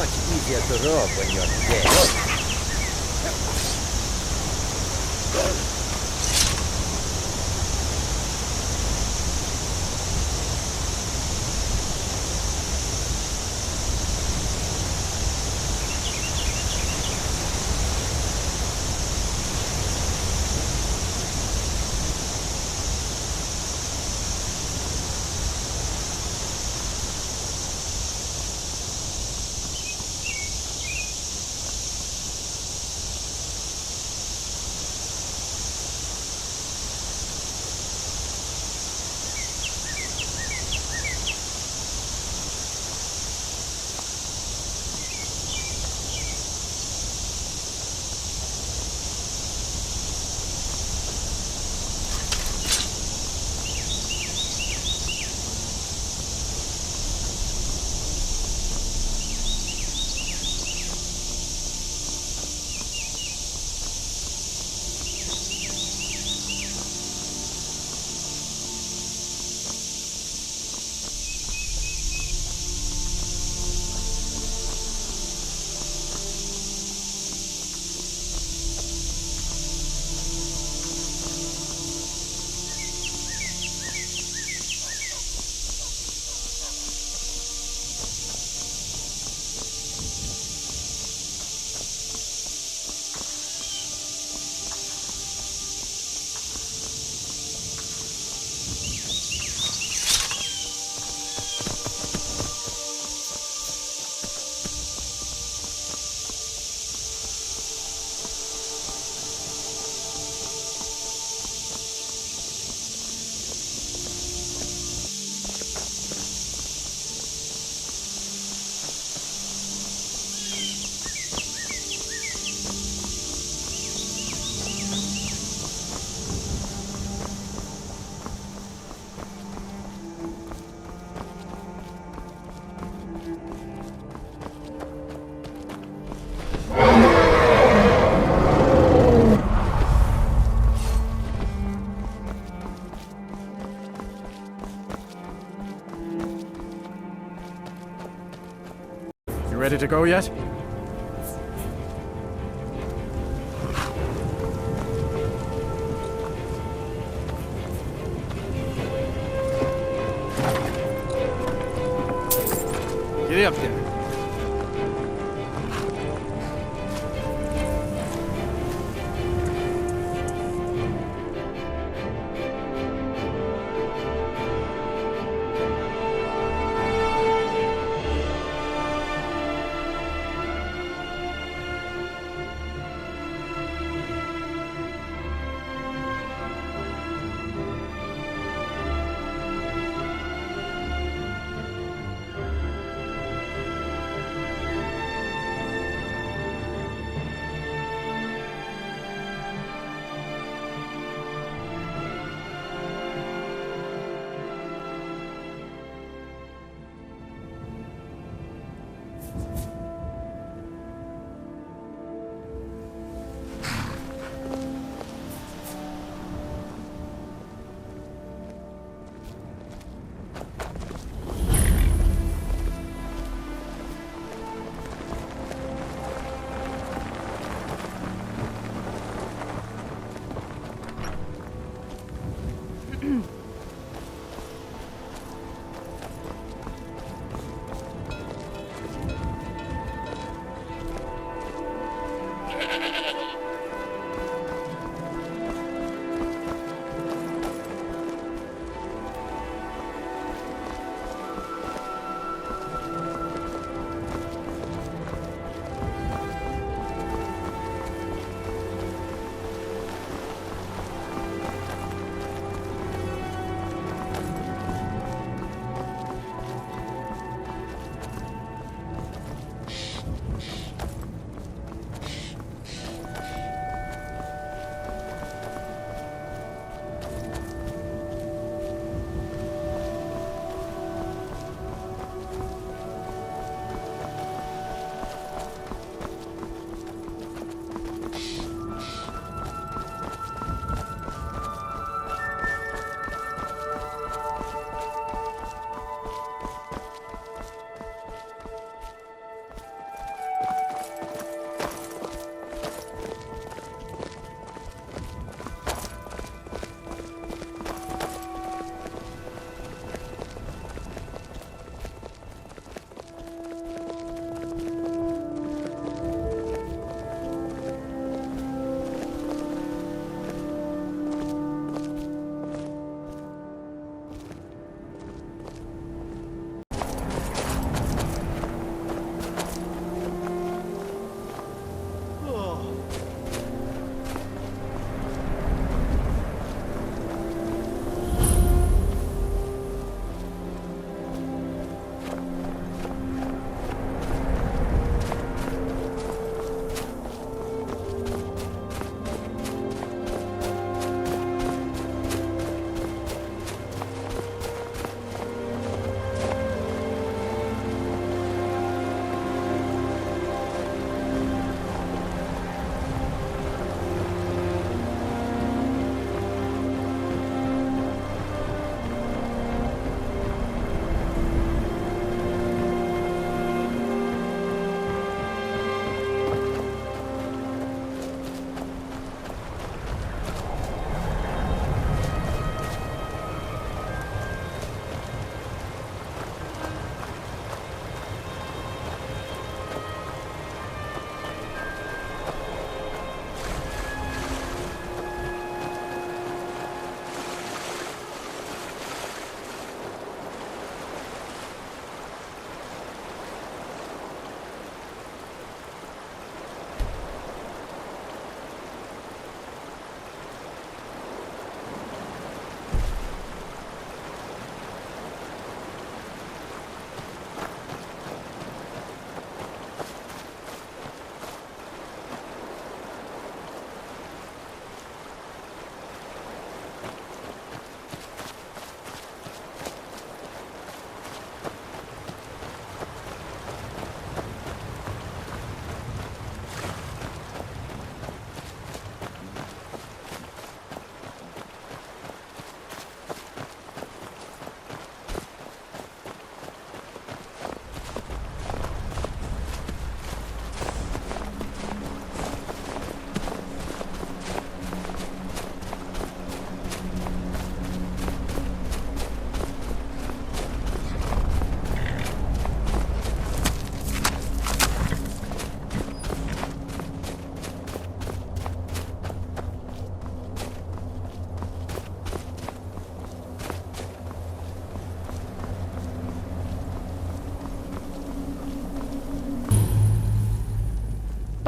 much easier to rob when you're dead. Ready to go yet? Get up there.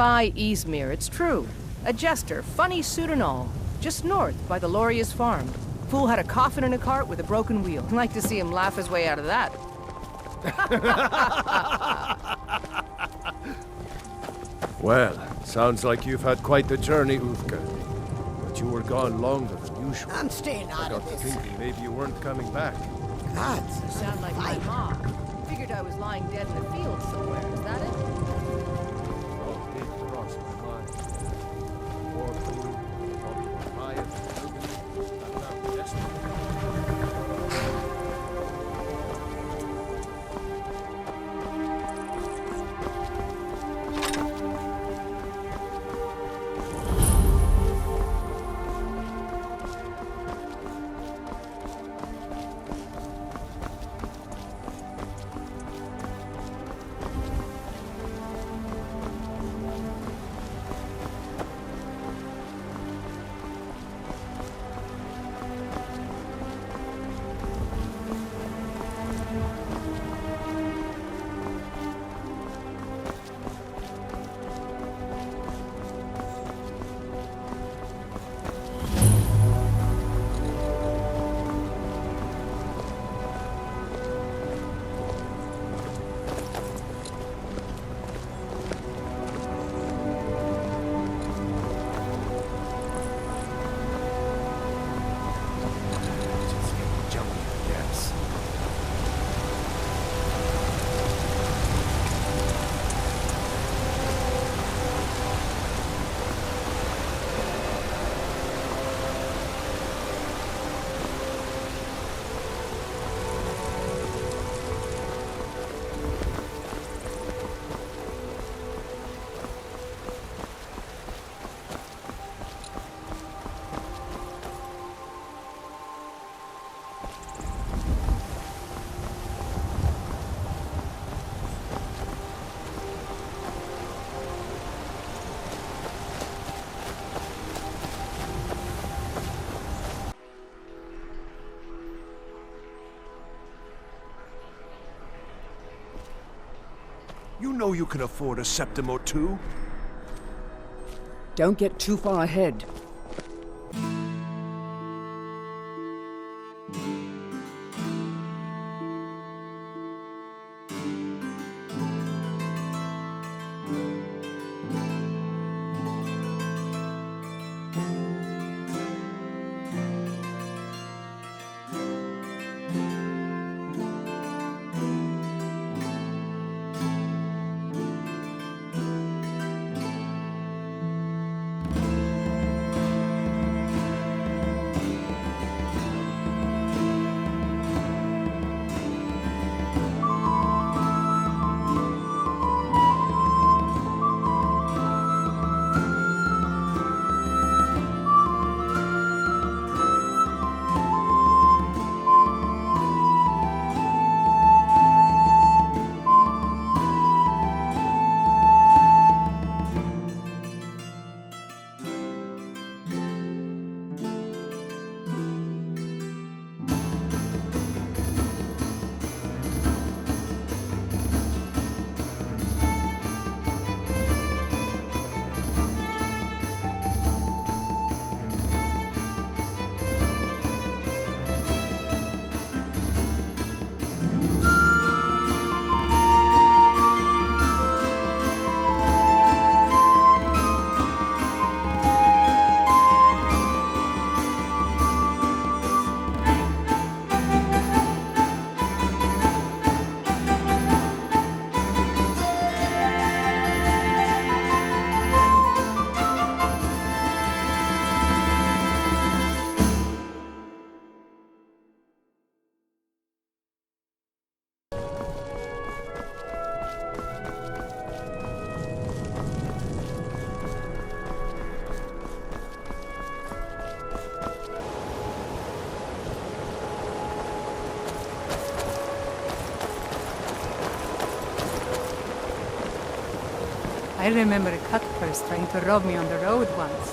by Eastmere, it's true. A jester, funny suit and all. Just north, by the Loria's farm. Fool had a coffin in a cart with a broken wheel. I'd like to see him laugh his way out of that. Well, sounds like you've had quite the journey, Uthka. But you were gone longer than usual. I'm staying I out got of to this. thinking maybe you weren't coming back. Gods, You sound like my mom. Figured I was lying dead in the field somewhere. Is that it? All did cross my mind. War food, all riot, and now destiny. You know you can afford a septim or two. Don't get too far ahead. I remember a cut-purse trying to rob me on the road once.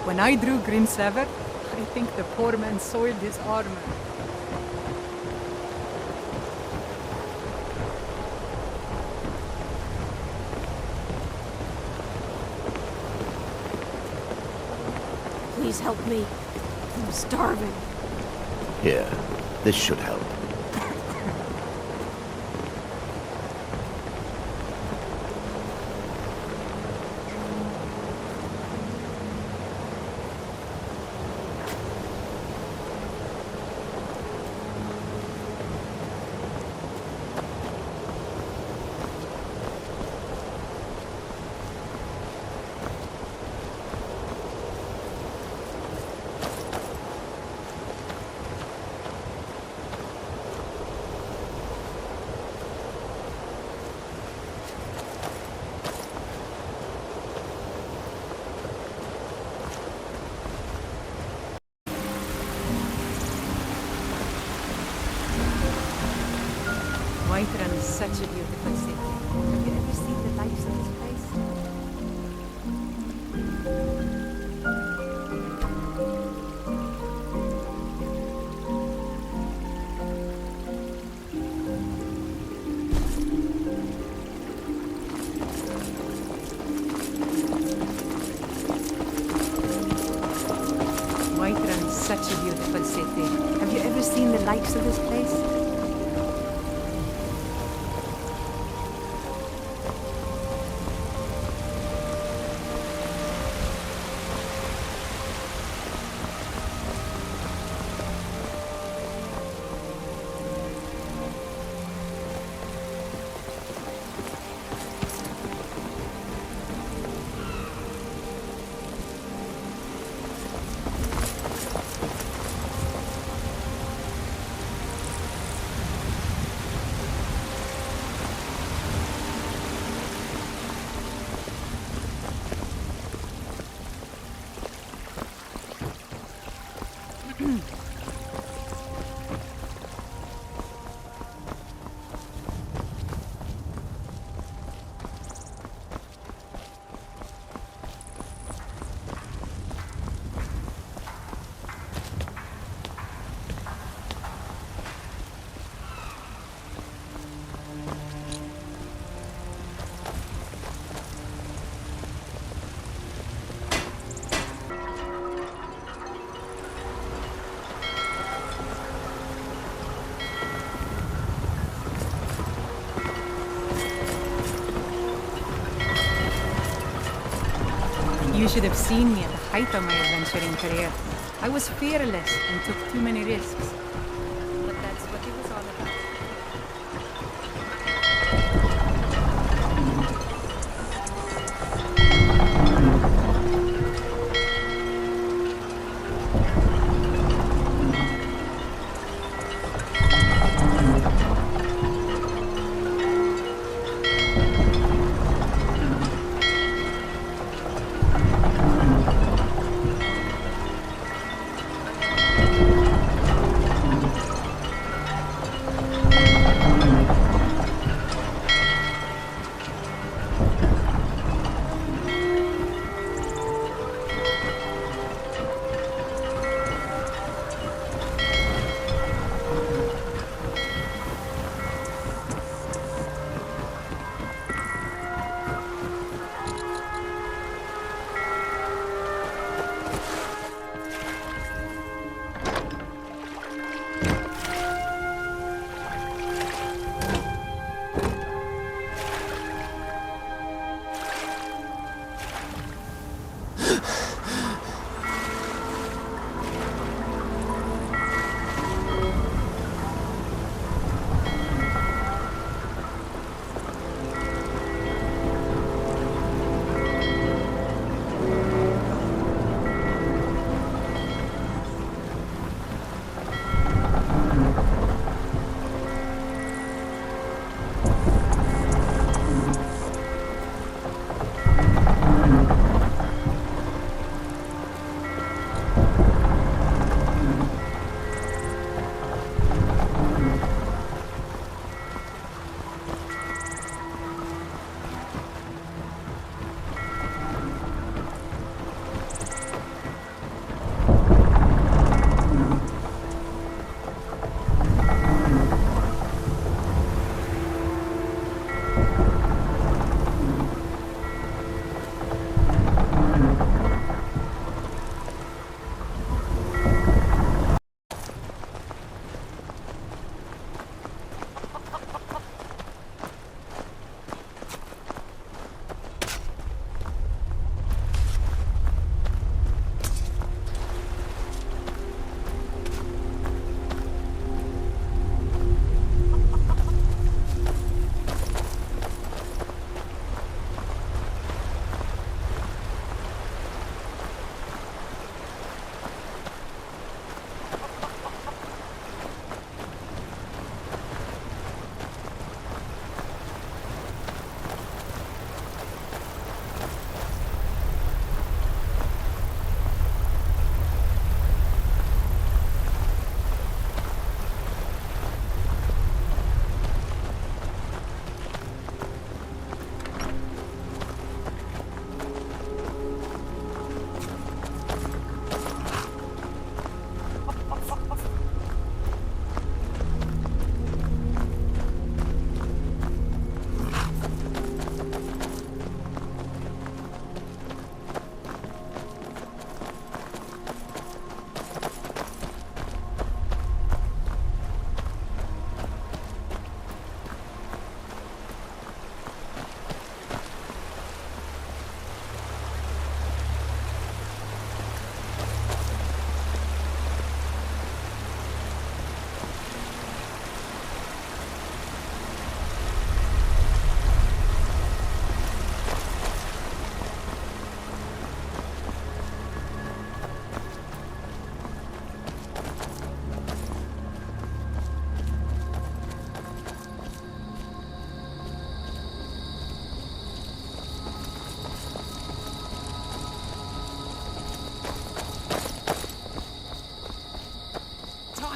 When I drew Grim Sever, I think the poor man soiled his armor. please help me. I'm starving. Here, this should help. Whiterun is such a beautiful city. Have you ever seen the lights of this place? Whiterun is such a beautiful city. Have you ever seen the lights of this place? You should have seen me at the height of my adventuring career. I was fearless and took too many risks. But that's what it was all about.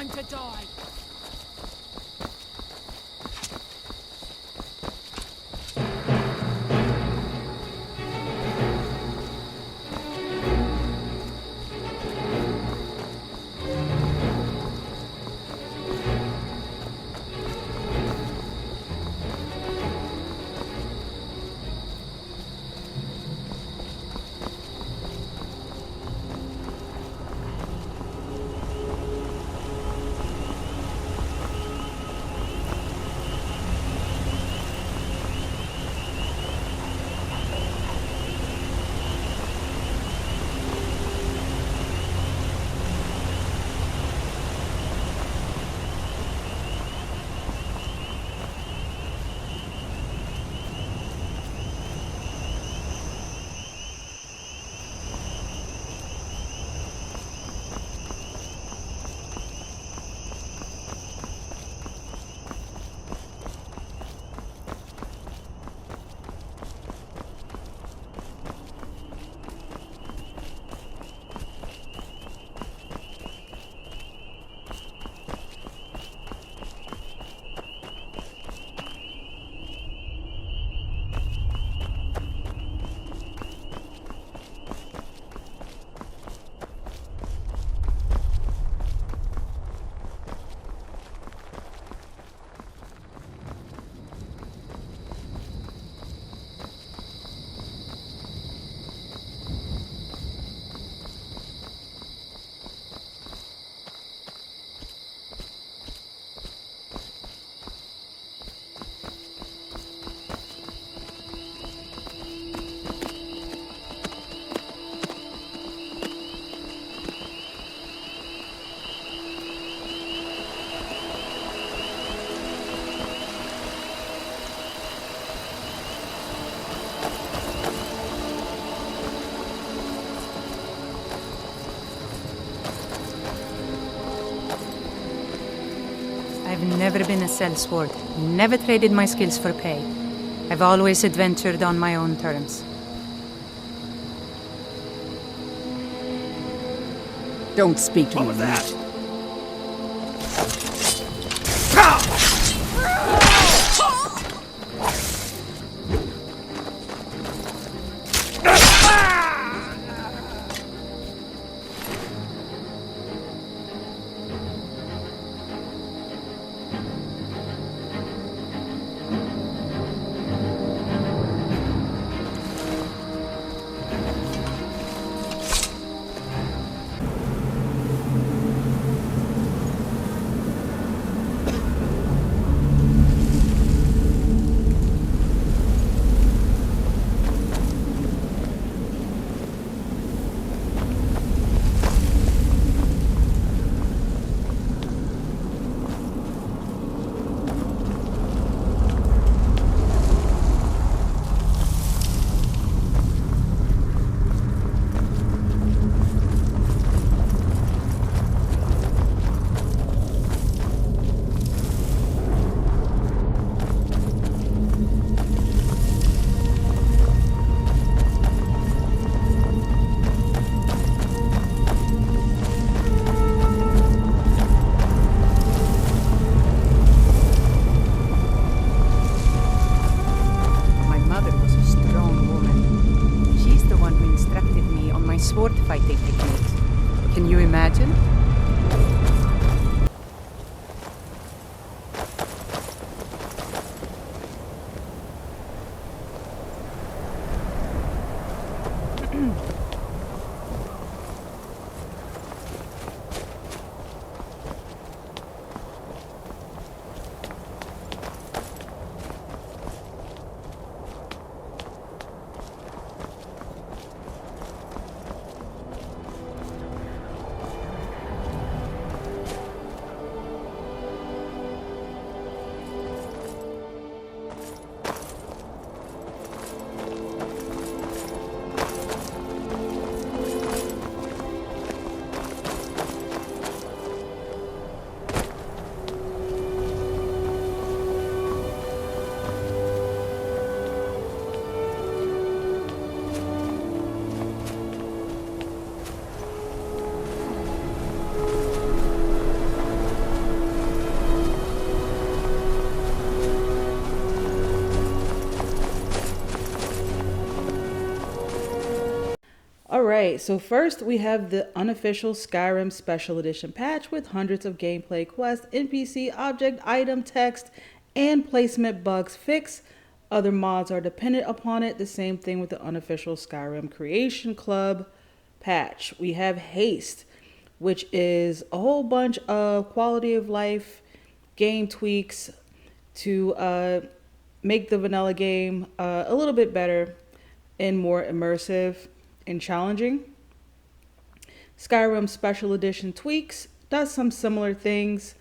time to die. I've never been a sellsword, never traded my skills for pay. I've always adventured on my own terms. Don't speak to me. What was that? Alright, so first we have the unofficial Skyrim Special Edition patch with hundreds of gameplay quests, NPC, object, item, text, and placement bugs fixed. Other mods are dependent upon it. The same thing with the unofficial Skyrim Creation Club patch. We have H.A.S.T.E, which is a whole bunch of quality of life game tweaks to make the vanilla game a little bit better and more immersive and challenging. Skyrim Special Edition tweaks does some similar things.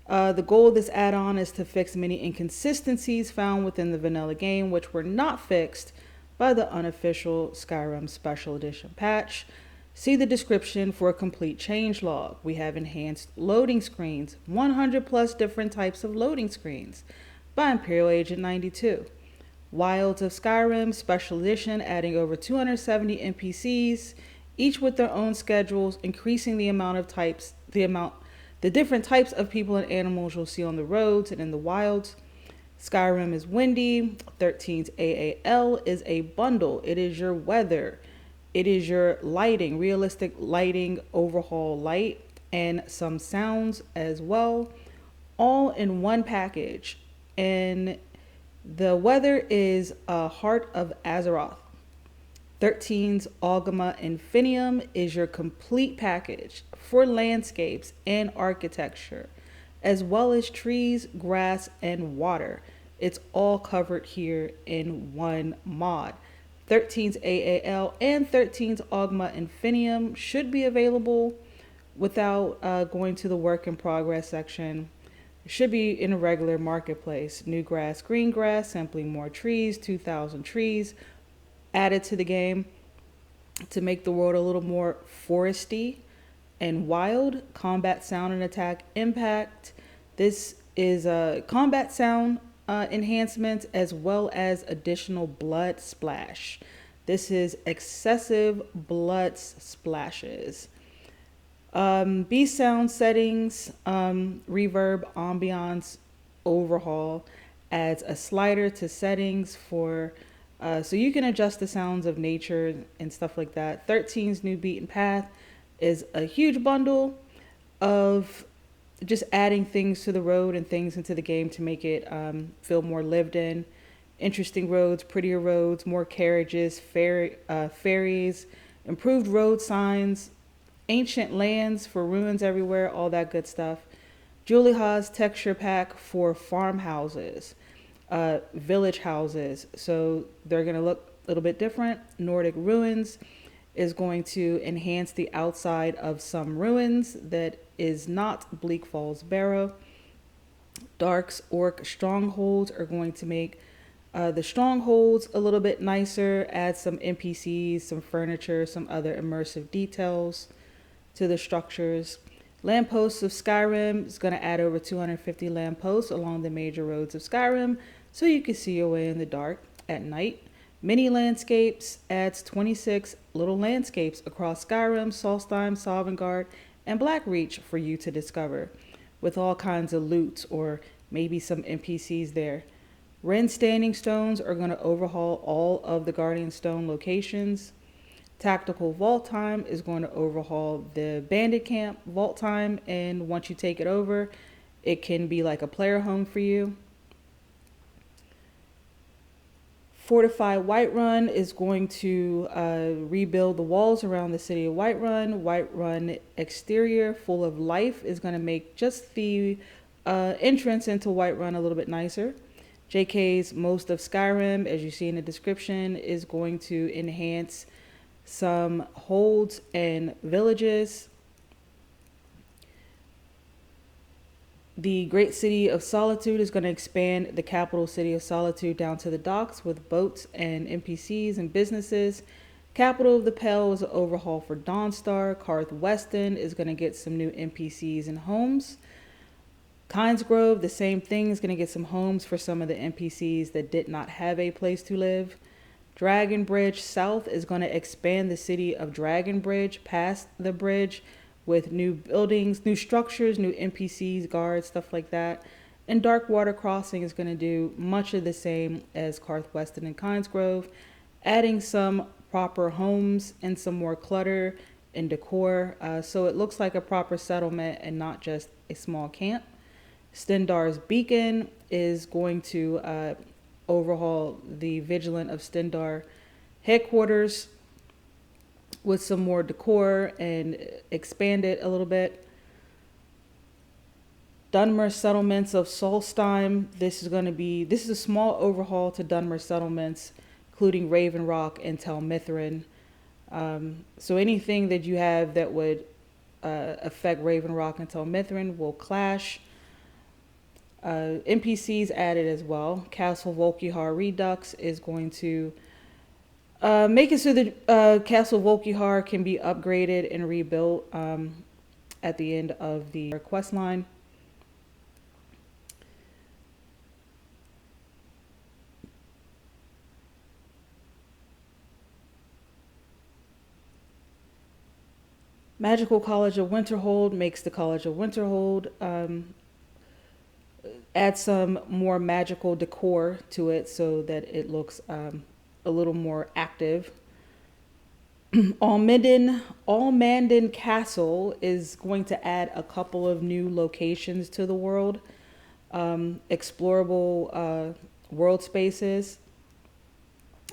The goal of this add-on is to fix many inconsistencies found within the vanilla game, which were not fixed by the unofficial Skyrim Special Edition patch. See the description for a complete changelog. We have enhanced loading screens, 100 plus different types of loading screens by Imperial Agent 92. Wilds of Skyrim Special Edition, adding over 270 NPCs, each with their own schedules, increasing the amount of types, the different types of people and animals you'll see on the roads and in the wilds. Skyrim is windy. 13's AAL is a bundle. It is your weather. It is your lighting, realistic lighting, overhaul light, and some sounds as well, all in one package. And the weather is Heart of Azeroth. 13's Agalma Infinium is your complete package for landscapes and architecture, as well as trees, grass, and water. It's all covered here in one mod. 13's AAL and 13's Agalma Infinium should be available without going to the work in progress section. It should be in a regular marketplace. New grass, green grass, simply more trees, 2,000 trees added to the game to make the world a little more foresty and wild. Combat sound and attack impact. This is a combat sound enhancements as well as additional blood splash. This is excessive blood splashes. Beast sound settings, reverb, ambiance, overhaul adds a slider to settings for so you can adjust the sounds of nature and stuff like that. 13's New Beaten Path is a huge bundle of just adding things to the road and things into the game to make it feel more lived in. Interesting roads, prettier roads, more carriages, ferries, improved road signs, ancient lands for ruins everywhere, all that good stuff. Julie Ha's texture pack for farmhouses, village houses, so they're going to look a little bit different. Nordic ruins is going to enhance the outside of some ruins that is not Bleak Falls Barrow. Dark's Orc strongholds are going to make the strongholds a little bit nicer, add some NPCs, some furniture, some other immersive details to the structures. Lampposts of Skyrim is going to add over 250 lampposts along the major roads of Skyrim so you can see your way in the dark at night. Mini landscapes adds 26 little landscapes across Skyrim, Solstheim, Sovngarde, and Blackreach for you to discover, with all kinds of loot or maybe some NPCs there. Ren Standing Stones are going to overhaul all of the Guardian Stone locations. Tactical Vault Time is going to overhaul the Bandit Camp Vault Time, and once you take it over, it can be like a player home for you. Fortify Whiterun is going to rebuild the walls around the city of Whiterun. Whiterun exterior full of life is going to make just the entrance into Whiterun a little bit nicer. JK's Most of Skyrim, as you see in the description, is going to enhance some holds and villages. The Great City of Solitude is going to expand the capital city of Solitude down to the docks with boats and NPCs and businesses. Capital of the Pale is an overhaul for Dawnstar. Karth Weston is going to get some new NPCs and homes. Kinesgrove, the same thing, is going to get some homes for some of the NPCs that did not have a place to live. Dragonbridge South is going to expand the city of Dragonbridge past the bridge with new buildings, new structures, new NPCs, guards, stuff like that. And Darkwater Crossing is going to do much of the same as Karth Weston and Kinesgrove, adding some proper homes and some more clutter and decor. So it looks like a proper settlement and not just a small camp. Stendarr's Beacon is going to overhaul the Vigilant of Stendarr headquarters with some more decor and expand it a little bit. Dunmer Settlements of Solstheim. This is a small overhaul to Dunmer Settlements, including Raven Rock and Tel Mithrin. So anything that you have that would affect Raven Rock and Tel Mithrin will clash. NPCs added as well. Castle Volkihar Redux is going to make it so that Castle Volkihar can be upgraded and rebuilt at the end of the quest line. Magical College of Winterhold makes the College of Winterhold add some more magical decor to it so that it looks a little more active. Allmanden Castle is going to add a couple of new locations to the world, explorable world spaces,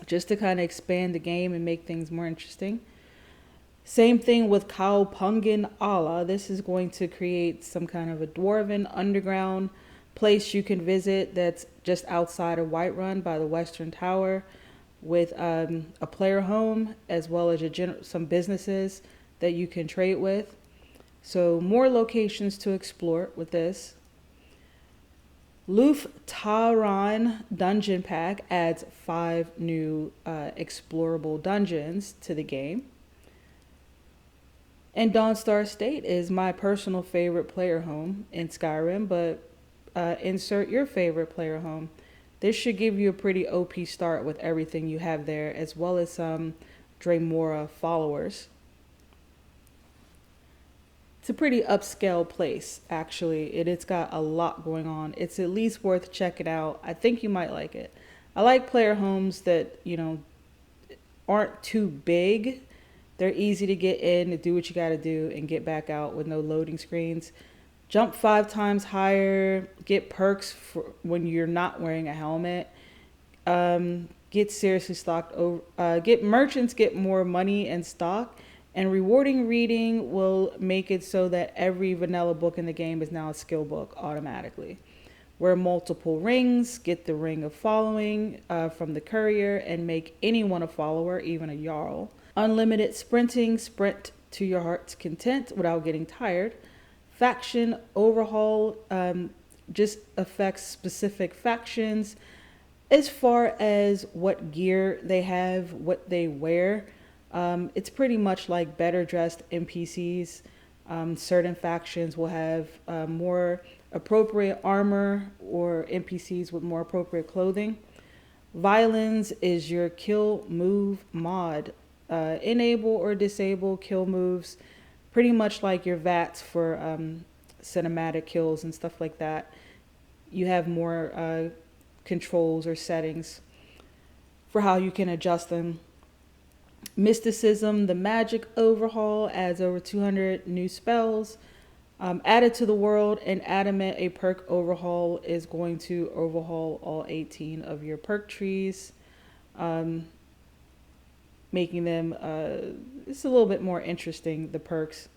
just to kind of expand the game and make things more interesting. Same thing with Kaupungen Ala. This is going to create some kind of a dwarven underground place you can visit that's just outside of Whiterun by the Western Tower, with a player home as well as some businesses that you can trade with. So more locations to explore with this. Luf Taran Dungeon Pack adds 5 new explorable dungeons to the game. And Dawnstar State is my personal favorite player home in Skyrim, but insert your favorite player home. This should give you a pretty OP start with everything you have there, as well as some Dremora followers. It's a pretty upscale place, actually. It's got a lot going on. It's at least worth checking out. I think you might like it. I like player homes that, aren't too big. They're easy to get in, to do what you got to do, and get back out with no loading screens. Jump 5 times higher. Get perks for when you're not wearing a helmet. Get seriously stocked over. Get merchants get more money and stock. And rewarding reading will make it so that every vanilla book in the game is now a skill book automatically. Wear multiple rings. Get the Ring of Following from the courier and make anyone a follower, even a Jarl. Unlimited sprinting, sprint to your heart's content without getting tired. Faction overhaul just affects specific factions as far as what gear they have, what they wear. It's pretty much like better dressed NPCs. Certain factions will have more appropriate armor, or NPCs with more appropriate clothing. Violins is your kill move mod. Enable or disable kill moves, pretty much like your VATs for cinematic kills and stuff like that. You have more controls or settings for how you can adjust them. Mysticism, the magic overhaul, adds over 200 new spells added to the world. And Adamant, a perk overhaul, is going to overhaul all 18 of your perk trees. Making them it's a little bit more interesting, the perks.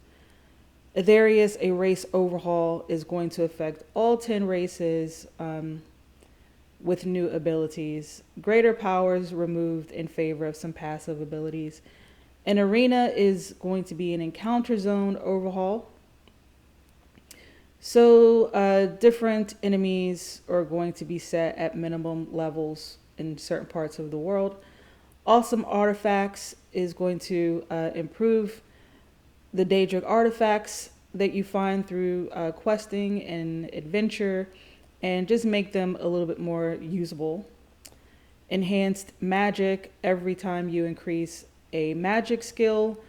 Aetherius, a race overhaul, is going to affect all 10 races with new abilities. Greater powers removed in favor of some passive abilities. An arena is going to be an encounter zone overhaul. So different enemies are going to be set at minimum levels in certain parts of the world. Awesome Artifacts is going to improve the Daedric artifacts that you find through questing and adventure, and just make them a little bit more usable. Enhanced Magic, every time you increase a magic skill,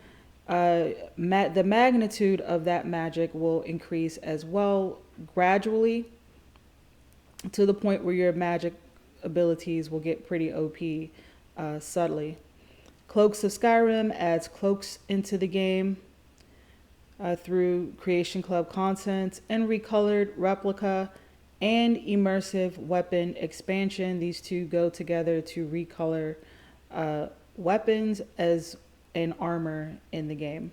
the magnitude of that magic will increase as well, gradually, to the point where your magic abilities will get pretty OP. Subtly. Cloaks of Skyrim adds cloaks into the game through Creation Club content and recolored replica and immersive weapon expansion. These two go together to recolor weapons as an armor in the game.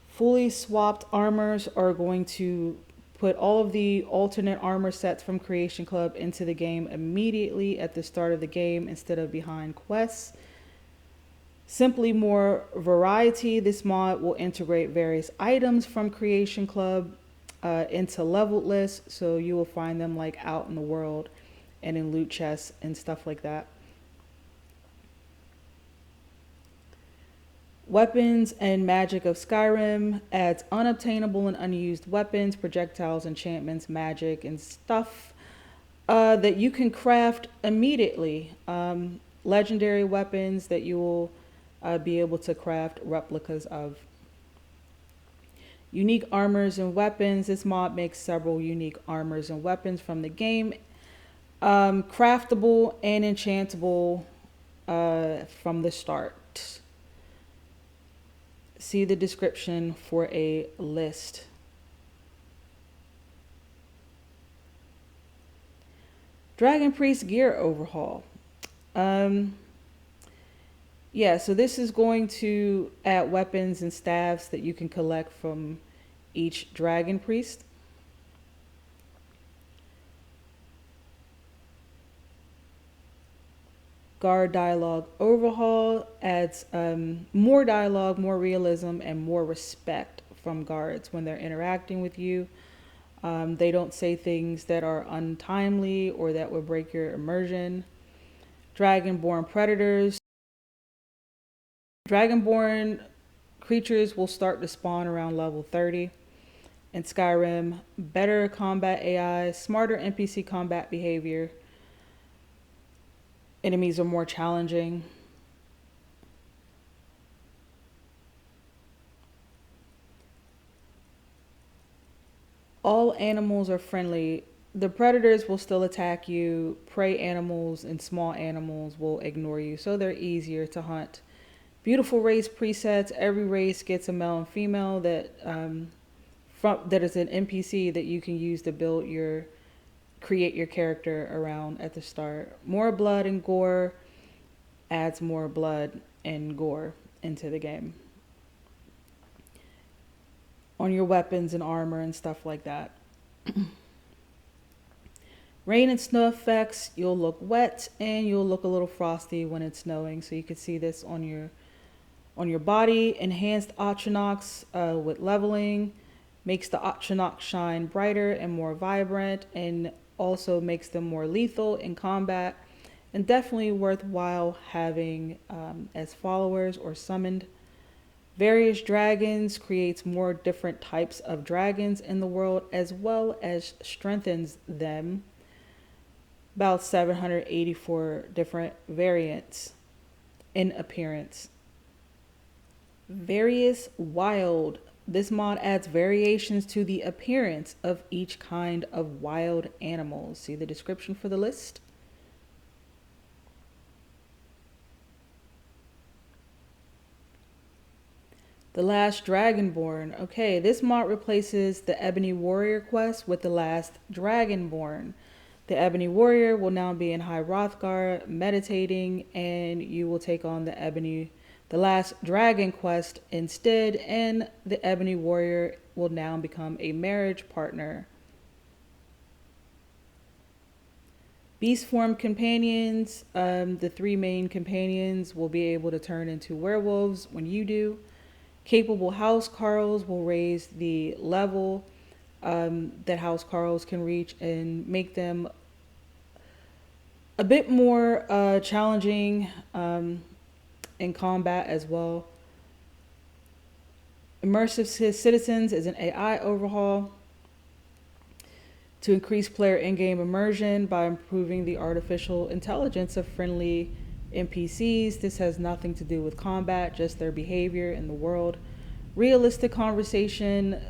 Fully swapped armors are going to put all of the alternate armor sets from Creation Club into the game immediately at the start of the game instead of behind quests. Simply more variety. This mod will integrate various items from Creation Club into leveled lists, so you will find them like out in the world and in loot chests and stuff like that. Weapons and magic of Skyrim adds unobtainable and unused weapons, projectiles, enchantments, magic, and stuff that you can craft immediately. Legendary weapons that you will be able to craft replicas of. Unique armors and weapons. This mod makes several unique armors and weapons from the game. Craftable and enchantable from the start. See the description for a list. Dragon Priest gear overhaul. Yeah, so this is going to add weapons and staffs that you can collect from each Dragon Priest. Guard dialogue overhaul adds more dialogue, more realism, and more respect from guards when they're interacting with you. They don't say things that are untimely or that would break your immersion. Dragonborn predators. Dragonborn creatures will start to spawn around level 30. In Skyrim, better combat AI, smarter NPC combat behavior. Enemies are more challenging. All animals are friendly. The predators will still attack you. Prey animals and small animals will ignore you, so they're easier to hunt. Beautiful race presets. Every race gets a male and female that that is an NPC that you can use to create your character around at the start. More blood and gore adds more blood and gore into the game. On your weapons and armor and stuff like that. Rain and snow effects, you'll look wet and you'll look a little frosty when it's snowing. So you can see this on your body. Enhanced Atronachs with leveling makes the Atronach shine brighter and more vibrant, and also makes them more lethal in combat, and definitely worthwhile having as followers or summoned. Various dragons creates more different types of dragons in the world, as well as strengthens them. About 784 different variants in appearance. Various wild. This mod adds variations to the appearance of each kind of wild animals. See the description for the list. The Last Dragonborn. Okay, this mod replaces the Ebony Warrior quest with the Last Dragonborn. The Ebony Warrior will now be in High Hrothgar meditating, and you will take on the Last Dragon quest instead, and the Ebony Warrior will now become a marriage partner. Beast form companions. The three main companions will be able to turn into werewolves when you do. Capable housecarls will raise the level that housecarls can reach and make them a bit more challenging in combat as well. Immersive Citizens is an AI overhaul to increase player in-game immersion by improving the artificial intelligence of friendly NPCs. This has nothing to do with combat, just their behavior in the world. Realistic conversation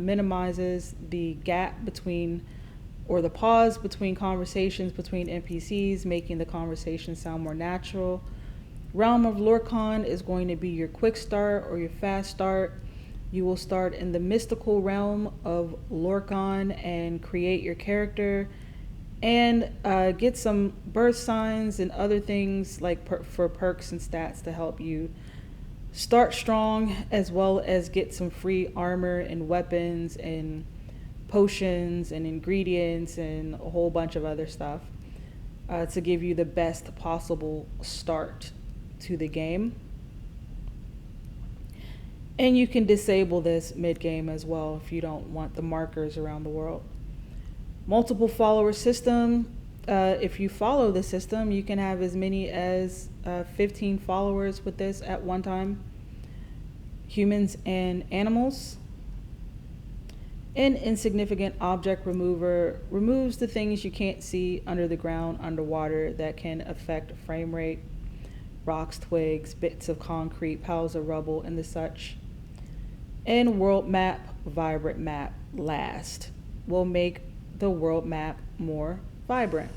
minimizes the gap between or the pause between conversations between NPCs, making the conversation sound more natural. Realm of Lorkhan is going to be your quick start or your fast start. You will start in the mystical realm of Lorkhan and create your character and get some birth signs and other things like for perks and stats to help you start strong, as well as get some free armor and weapons and potions and ingredients and a whole bunch of other stuff to give you the best possible start to the game. And you can disable this mid-game as well if you don't want the markers around the world. Multiple follower system. If you follow the system, you can have as many as 15 followers with this at one time. Humans and animals. An insignificant object remover removes the things you can't see under the ground, underwater, that can affect frame rate. Rocks, twigs, bits of concrete, piles of rubble, and the such. And world map, vibrant map, last, will make the world map more vibrant.